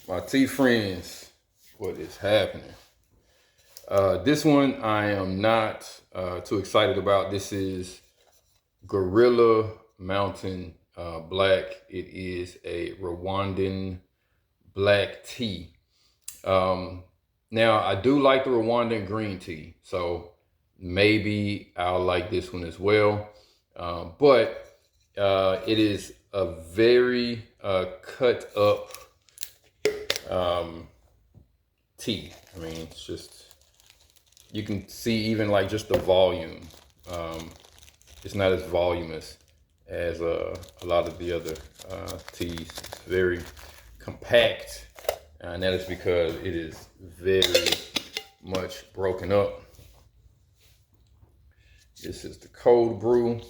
My tea friends, what is happening? This one I am not too excited about. This is Gorilla Mountain Black. It is a Rwandan black tea. Um, Now, I do like the Rwandan green tea, so maybe I'll like this one as well. But it is a very cut up um, tea. I mean, it's just, you can see even like just the volume. Um, it's not as voluminous as a lot of the other teas. It's very compact, and that is because it is very much broken up. This is the cold brew.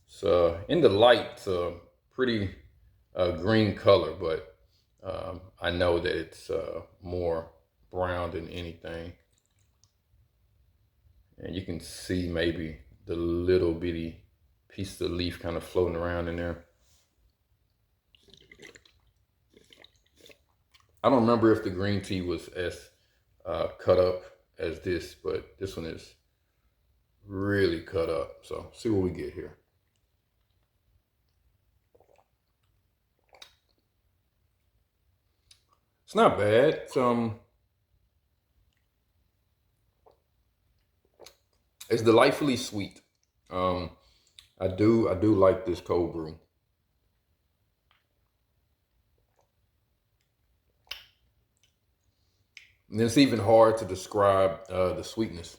So in the light, it's a pretty green color, but I know that it's more brown than anything. And you can see maybe the little bitty piece of leaf kind of floating around in there. I don't remember if the green tea was as cut up as this, but this one is really cut up. So see what we get here. It's not bad. It's delightfully sweet. Um, I do like this cold brew. And it's even hard to describe the sweetness.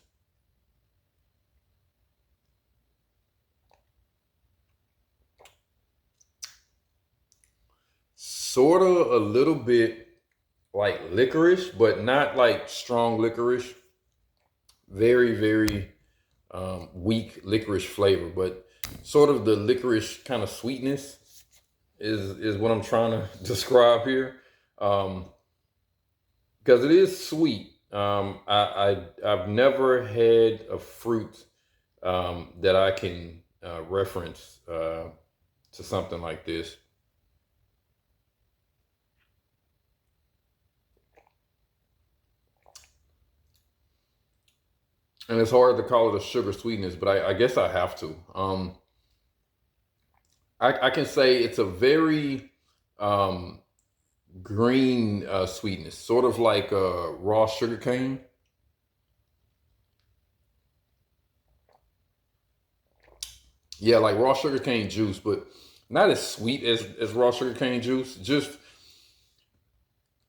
Sort of a little bit like licorice, but not like strong licorice. Very, very weak licorice flavor, but sort of the licorice kind of sweetness is what I'm trying to describe here. Um, because it is sweet. I've never had a fruit that I can reference to something like this. And it's hard to call it a sugar sweetness, but I guess I have to. I can say it's a very um, green sweetness, sort of like raw sugar cane. Yeah, like raw sugar cane juice, but not as sweet as raw sugar cane juice. Just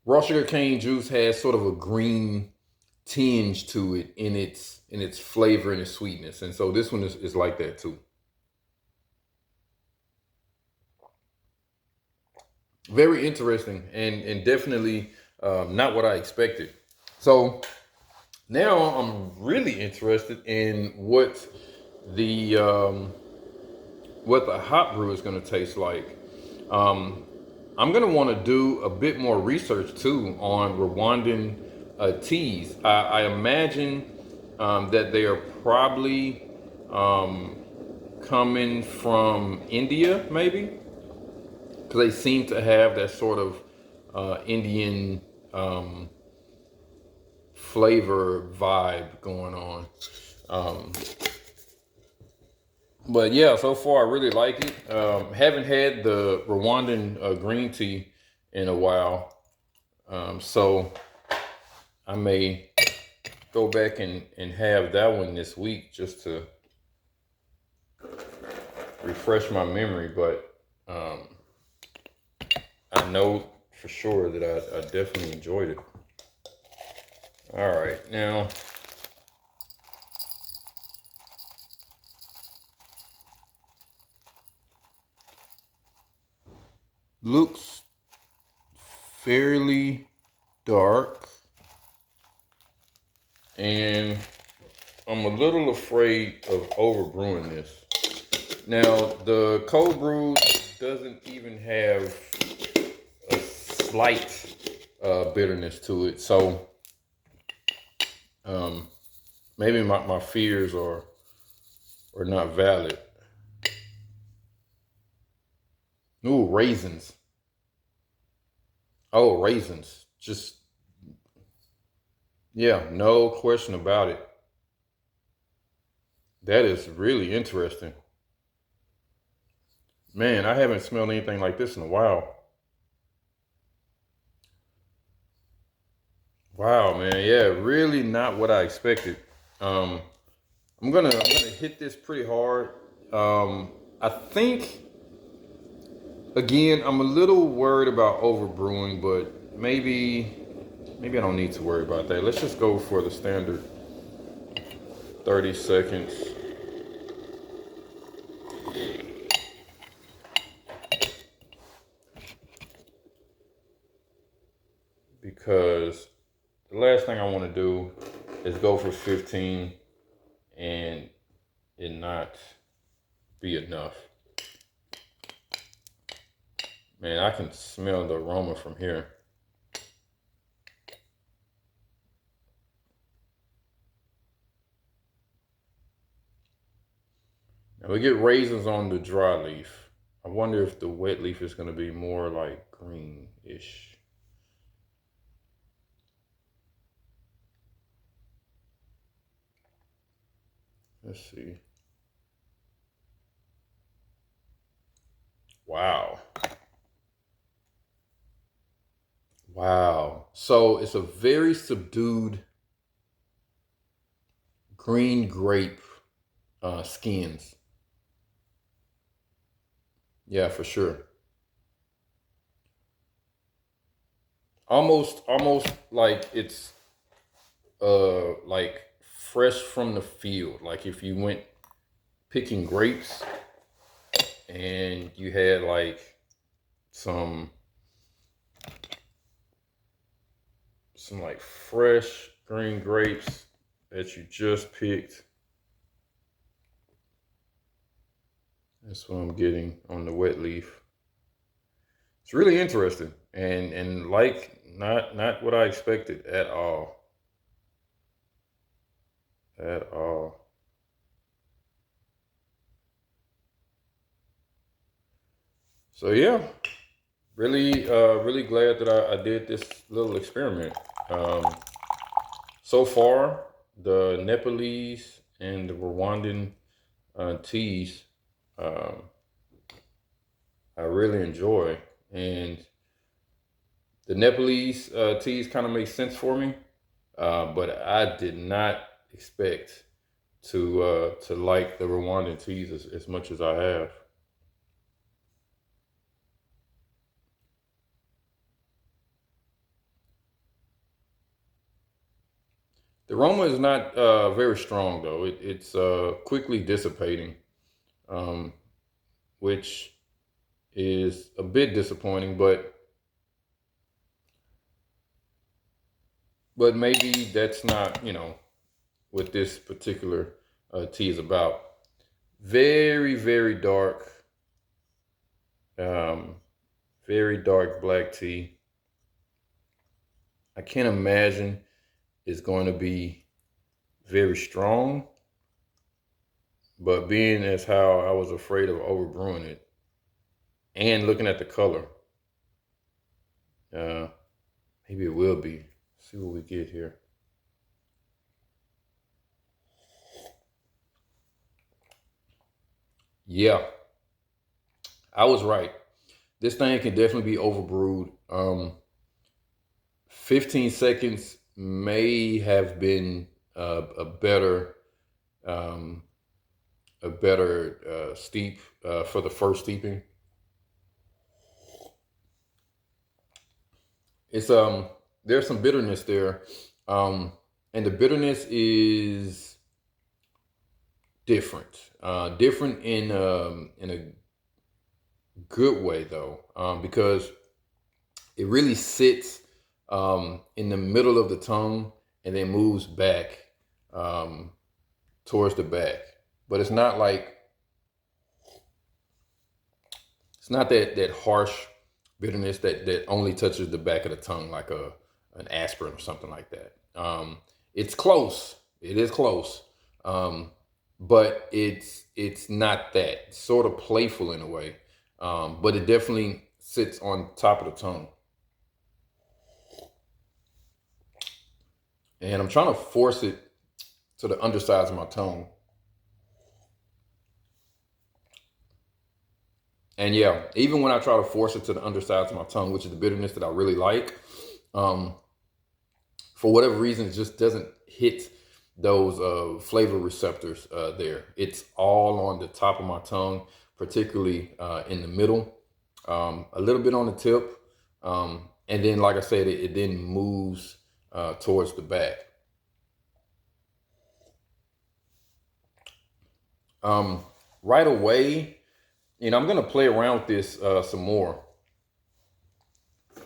raw sugar cane juice has sort of a green tinge to it in its flavor and its sweetness, and so this one is like that too. Very interesting, and definitely not what I expected. So now I'm really interested in the what the hot brew is going to taste like. Um, I'm going to want to do a bit more research too on Rwandan teas. I imagine that they are probably um, coming from India, maybe, because they seem to have that sort of Indian um, flavor vibe going on. Um, but yeah, so far I really like it. Haven't had the Rwandan green tea in a while, so I may go back and have that one this week just to refresh my memory. But I know for sure that I definitely enjoyed it. All right, now looks fairly dark, and I'm a little afraid of overbrewing this. Now, the cold brew doesn't even have a slight bitterness to it, so um, maybe my fears are not valid. Ooh, raisins. Oh, raisins. Just, yeah, no question about it. That is really interesting. Man, I haven't smelled anything like this in a while. Wow, man. Yeah, really not what I expected. Um, I'm gonna hit this pretty hard. I think again, I'm a little worried about overbrewing, but maybe I don't need to worry about that. Let's just go for the standard 30 seconds. Because the last thing I want to do is go for 15 and it not be enough. Man, I can smell the aroma from here. Now we get raisins on the dry leaf. I wonder if the wet leaf is going to be more like greenish. Let's see. Wow. Wow. So it's a very subdued green grape skins. Yeah, for sure. Almost like it's like fresh from the field. Like if you went picking grapes and you had like some like fresh green grapes that you just picked. That's what I'm getting on the wet leaf. It's really interesting and like not what I expected at all. At all. So yeah, really glad that I did this little experiment. Um, so far, the Nepalese and the Rwandan teas um, I really enjoy, and the Nepalese teas kind of make sense for me, but I did not expect to like the Rwandan teas as much as I have. The aroma is not very strong though. It's quickly dissipating, um, which is a bit disappointing. But maybe that's not what this particular tea is about. Very dark, um, very dark black tea. I can't imagine it's going to be very strong, but being as how I was afraid of overbrewing it and looking at the color, uh, maybe it will be. See what we get here. Yeah, I was right. This thing can definitely be overbrewed. 15 seconds may have been um, a better steep for the first steeping. It's there's some bitterness there, and the bitterness is different. Different in a good way though, because it really sits in the middle of the tongue and then moves back um, towards the back. But it's not that harsh bitterness that only touches the back of the tongue like an aspirin or something like that. It's close. It is close. Um, but it's not that. It's sort of playful in a way. But it definitely sits on top of the tongue. And I'm trying to force it to the undersides of my tongue. And yeah, even when I try to force it to the undersides of my tongue, which is the bitterness that I really like, um, for whatever reason, it just doesn't hit those flavor receptors there. It's all on the top of my tongue, particularly in the middle, a little bit on the tip. And then, like I said, it then moves towards the back. Right away, I'm going to play around with this some more.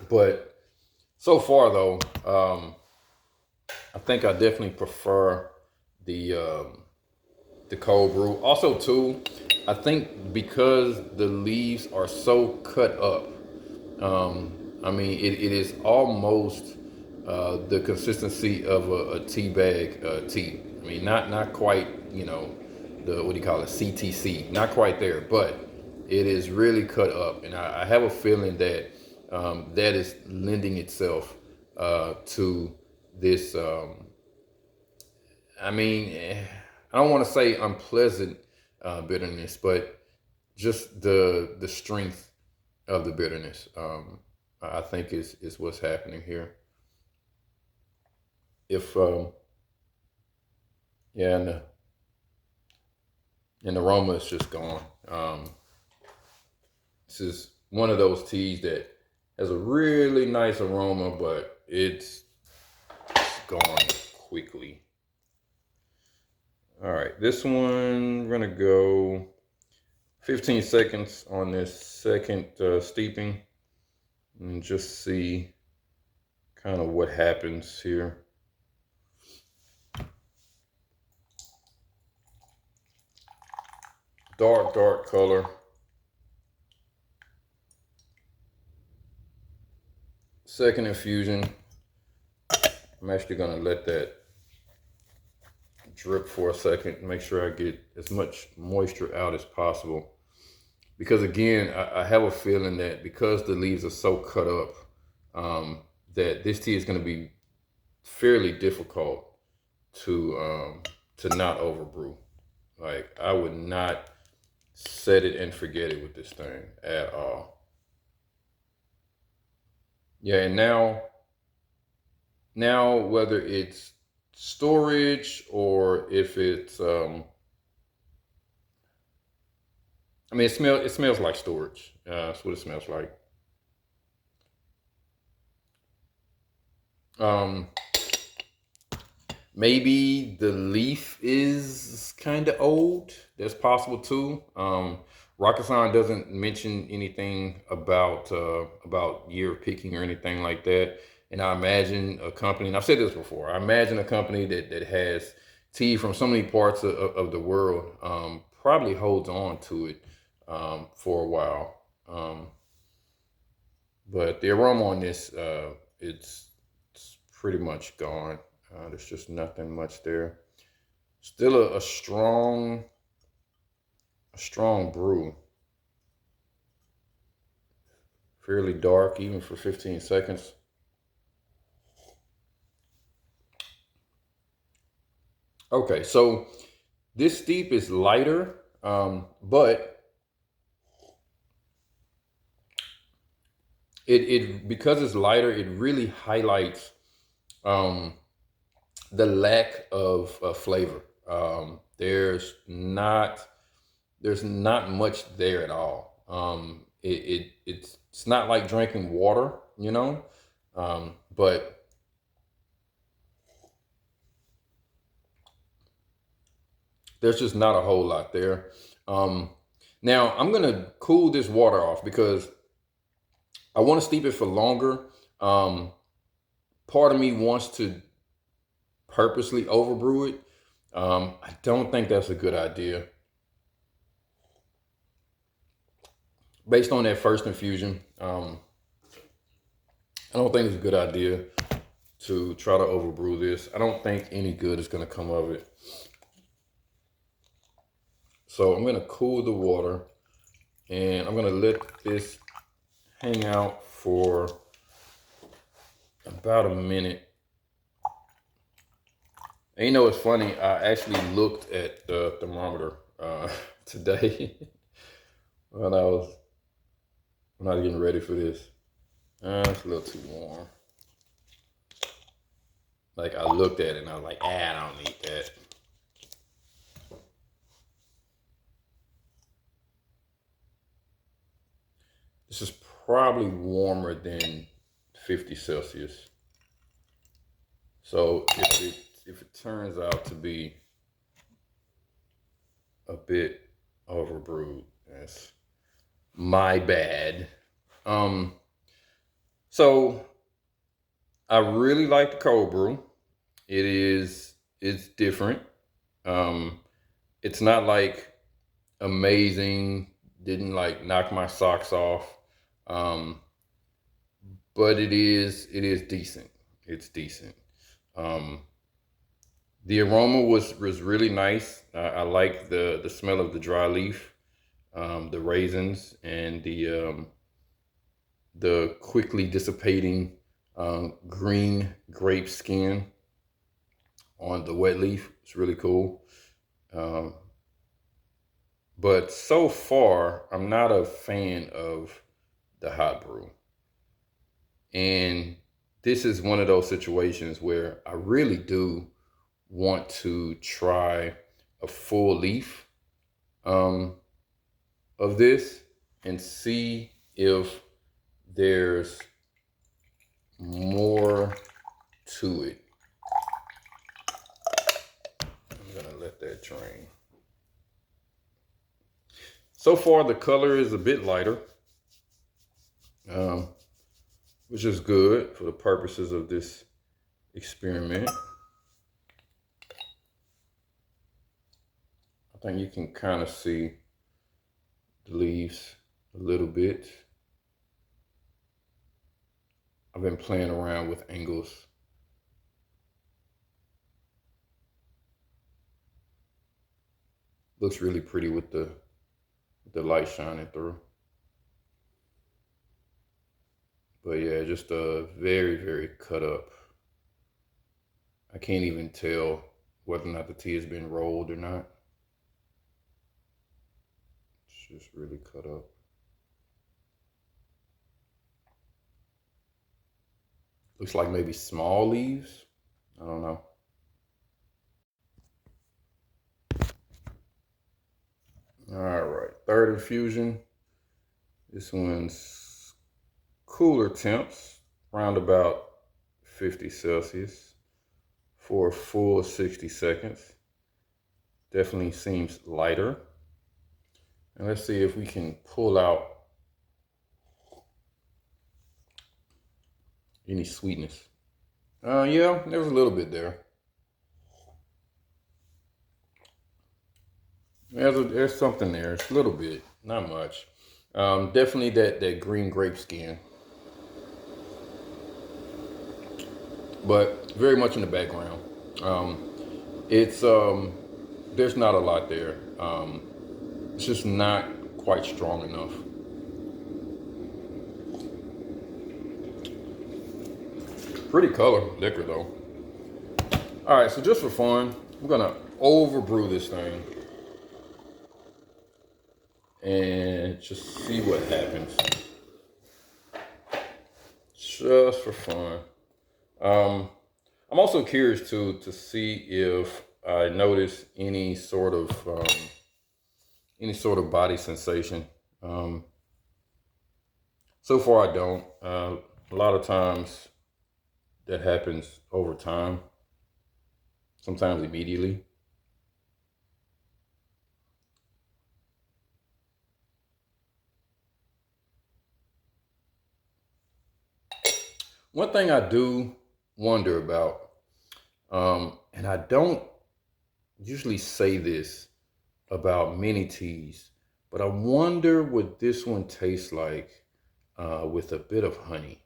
But so far, though, I think I definitely prefer the cold brew. Also, too, I think because the leaves are so cut up, I mean, it is almost the consistency of a tea bag tea. I mean, not quite, the what do you call it, CTC, not quite there, but it is really cut up, and I have a feeling that that is lending itself to this. I mean, I don't want to say unpleasant bitterness, but just the strength of the bitterness. I think is what's happening here. If yeah, and the aroma is just gone. This is one of those teas that has a really nice aroma, but it's gone quickly. All right, this one we're gonna go 15 seconds on this second steeping and just see kind of what happens here. Dark color. Second infusion. I'm actually gonna let that drip for a second, make sure I get as much moisture out as possible. Because again, I have a feeling that because the leaves are so cut up, that this tea is going to be fairly difficult to not overbrew. Like, I would not set it and forget it with this thing at all. Yeah, and now whether it's storage or if it's I mean, it smells like storage. That's what it smells like. Maybe the leaf is kind of old. That's possible too. Rakkasan doesn't mention anything about year of picking or anything like that. And I imagine a company, and I've said this before, I imagine a company that has tea from so many parts of the world probably holds on to it for a while. But the aroma on this, it's pretty much gone. There's just nothing much there. Still a strong brew. Fairly dark, even for 15 seconds. Okay, so this steep is lighter, but it because it's lighter, it really highlights the lack of flavor. There's not much there at all. It's not like drinking water, but there's just not a whole lot there. Now I'm gonna cool this water off because I want to steep it for longer. Part of me wants to purposely overbrew it. I don't think that's a good idea. Based on that first infusion, I don't think it's a good idea to try to overbrew this. I don't think any good is going to come of it. So I'm going to cool the water and I'm going to let this hang out for about a minute. And you know, it's funny. I actually looked at the thermometer today when I was getting ready for this. It's a little too warm. Like I looked at it and I was like, I don't need that. This is probably warmer than 50 Celsius. So if it turns out to be a bit overbrewed, that's my bad. So I really like the cold brew. It's different. Um, it's not like amazing, didn't like knock my socks off. Um, but it is decent. It's decent. Um, the aroma was really nice. I like the smell of the dry leaf, the raisins, and the quickly dissipating green grape skin on the wet leaf. It's really cool. Um, but so far, I'm not a fan of the hot brew. And this is one of those situations where I really do want to try a full leaf um, of this and see if there's more to it. I'm gonna let that drain. So far, the color is a bit lighter, um, which is good for the purposes of this experiment. I think you can kind of see the leaves a little bit. I've been playing around with angles. Looks really pretty with the light shining through. But yeah, just very, very cut up. I can't even tell whether or not the tea has been rolled or not. It's just really cut up. Looks like maybe small leaves. I don't know. All right, third infusion. This one's cooler temps, around about 50 Celsius for a full 60 seconds. Definitely seems lighter. And let's see if we can pull out any sweetness. Yeah, there's a little bit there. There's something there. It's a little bit, not much. Definitely that green grape skin, but very much in the background. It's there's not a lot there. It's just not quite strong enough. Pretty color liquor though. All right, so just for fun, I'm gonna overbrew this thing and just see what happens. Just for fun. I'm also curious to see if I notice any sort of body sensation. So far, I don't. A lot of times that happens over time. Sometimes immediately. One thing I do wonder about, and I don't usually say this about many teas, but I wonder what this one tastes like with a bit of honey,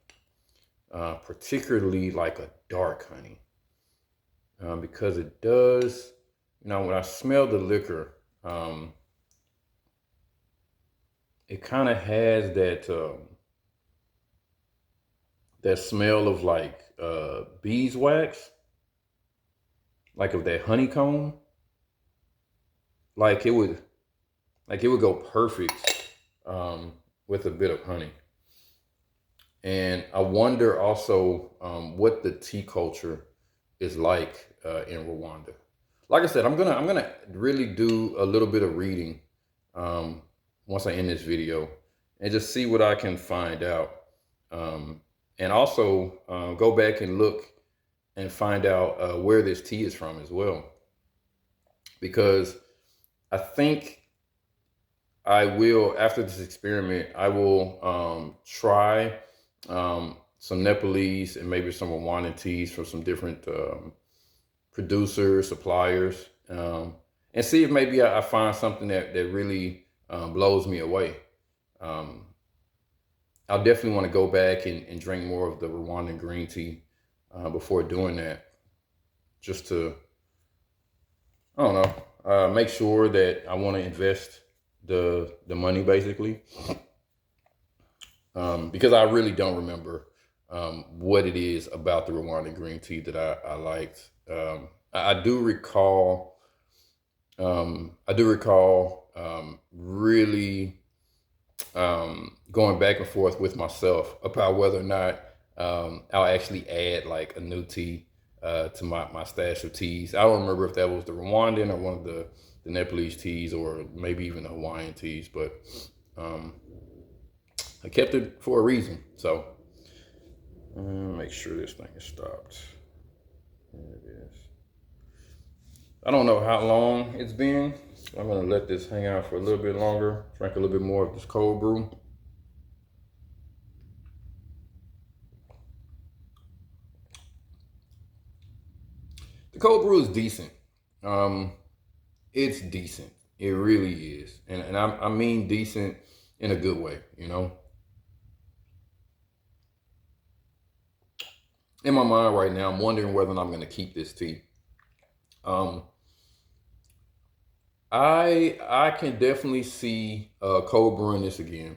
particularly like a dark honey, because it does, when I smell the liquor, it kind of has that smell of like beeswax. like of that honeycomb, like it would go perfect with a bit of honey. And I wonder also what the tea culture is like in Rwanda. Like I said, I'm gonna really do a little bit of reading um, once I end this video and just see what I can find out, and also go back and look and find out where this tea is from as well, because I think I will, after this experiment, I will try some Nepalese and maybe some Rwandan teas from some different producers, suppliers, and see if maybe I find something that really blows me away. Um, I'll definitely want to go back and drink more of the Rwandan green tea before doing that, just to, I don't know, make sure that I want to invest the money basically, because I really don't remember what it is about the Rwandan green tea that I liked. I do recall, really going back and forth with myself about whether or not I'll actually add like a new tea to my stash of teas. I don't remember if that was the Rwandan or one of the Nepalese teas, or maybe even the Hawaiian teas, but um, I kept it for a reason. So make sure this thing is stopped. There it is. I don't know how long it's been. So I'm gonna let this hang out for a little bit longer. Drink a little bit more of this cold brew. The cold brew is decent. Um, it's decent. It really is, and I mean decent in a good way. You know, in my mind right now, I'm wondering whether or not I'm going to keep this tea. Um, I can definitely see cold brewing this again.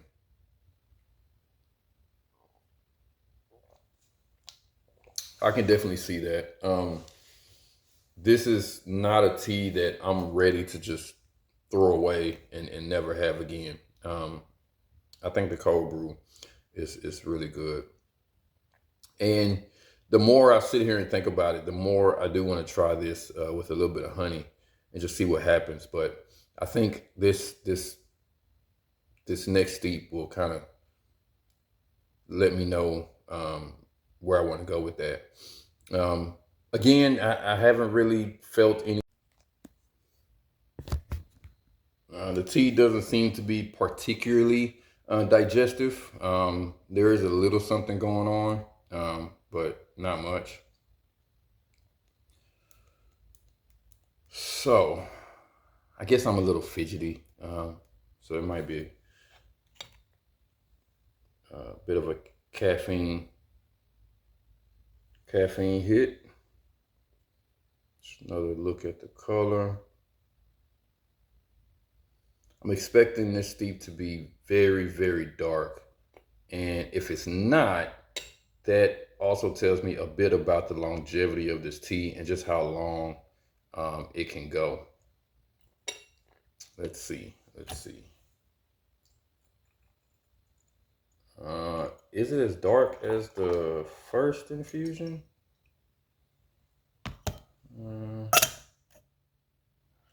I can definitely see that. This is not a tea that I'm ready to just throw away and never have again. I think the cold brew is really good. And the more I sit here and think about it, the more I do want to try this with a little bit of honey and just see what happens. But I think this next steep will kind of let me know where I want to go with that. Again, I haven't really felt any. The tea doesn't seem to be particularly digestive. There is a little something going on, but not much. So I guess I'm a little fidgety. So it might be a bit of a caffeine hit. Just another look at the color. I'm expecting this steep to be very, very dark. And if it's not, that also tells me a bit about the longevity of this tea and just how long it can go. Let's see. Is it as dark as the first infusion? I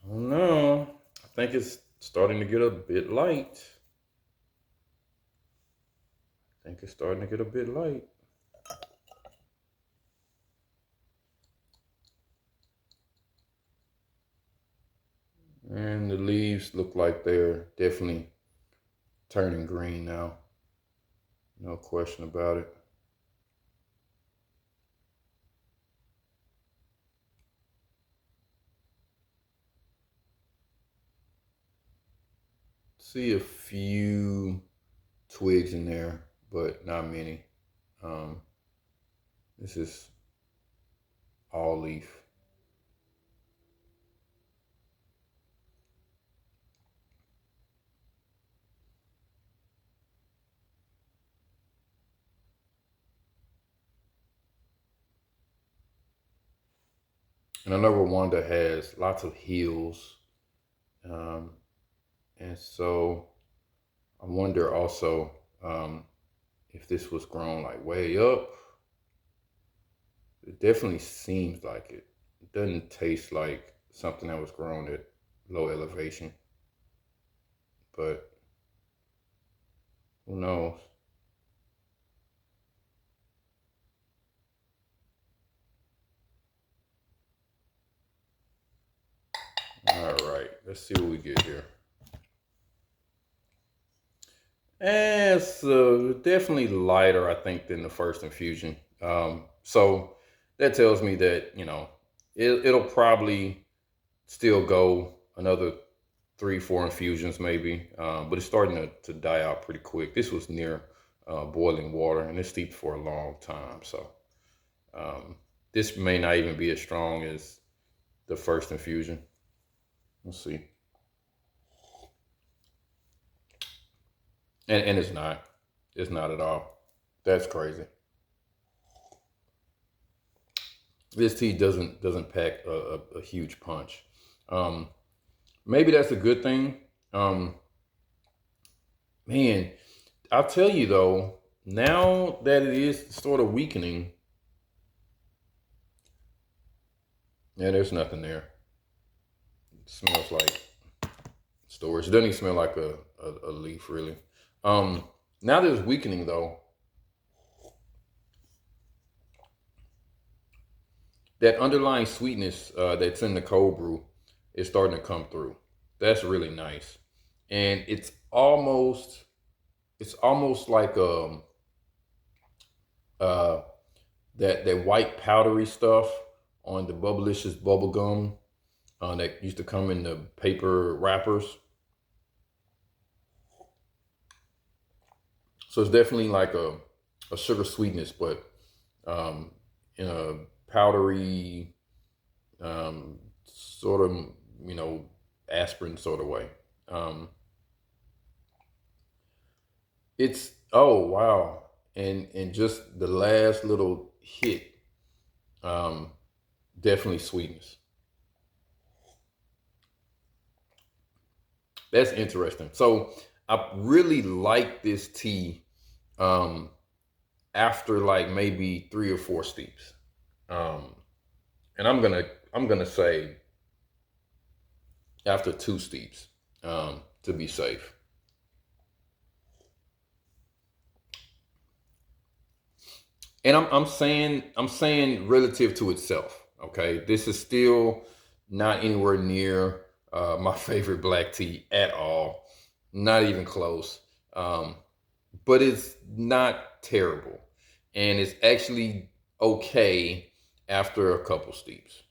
don't know. I think it's starting to get a bit light. And the leaves look like they're definitely turning green now. No question about it. See a few twigs in there, but not many. This is all leaf. And I know Rwanda has lots of hills. Um, and so I wonder also if this was grown like way up. It definitely seems like it. It doesn't taste like something that was grown at low elevation, but who knows? All right, let's see what we get here. And it's definitely lighter, I think, than the first infusion. So that tells me that, it'll probably still go another 3, 4 infusions maybe, but it's starting to die out pretty quick. This was near boiling water, and it's steeped for a long time. So this may not even be as strong as the first infusion. Let's see. And it's not. It's not at all. That's crazy. This tea doesn't pack a huge punch. Um, Maybe that's a good thing. Um, Man, I'll tell you though, now that it is sort of weakening, yeah, there's nothing there. It smells like storage. It doesn't even smell like a leaf really. Um, Now that it's weakening though, that underlying sweetness that's in the cold brew is starting to come through. That's really nice, and it's almost like uh that white powdery stuff on the Bubblicious bubble gum that used to come in the paper wrappers. So it's definitely like a sugar sweetness, but um, in a powdery sort of, you know, aspirin sort of way. Um, it's oh wow, and just the last little hit, um, definitely sweetness. That's interesting. So I really like this tea um, after like maybe 3 or 4 steeps, um, and I'm gonna say after 2 steeps to be safe. And I'm saying relative to itself. Okay, this is still not anywhere near my favorite black tea at all. Not even close. Um, but it's not terrible, and it's actually okay after a couple steeps.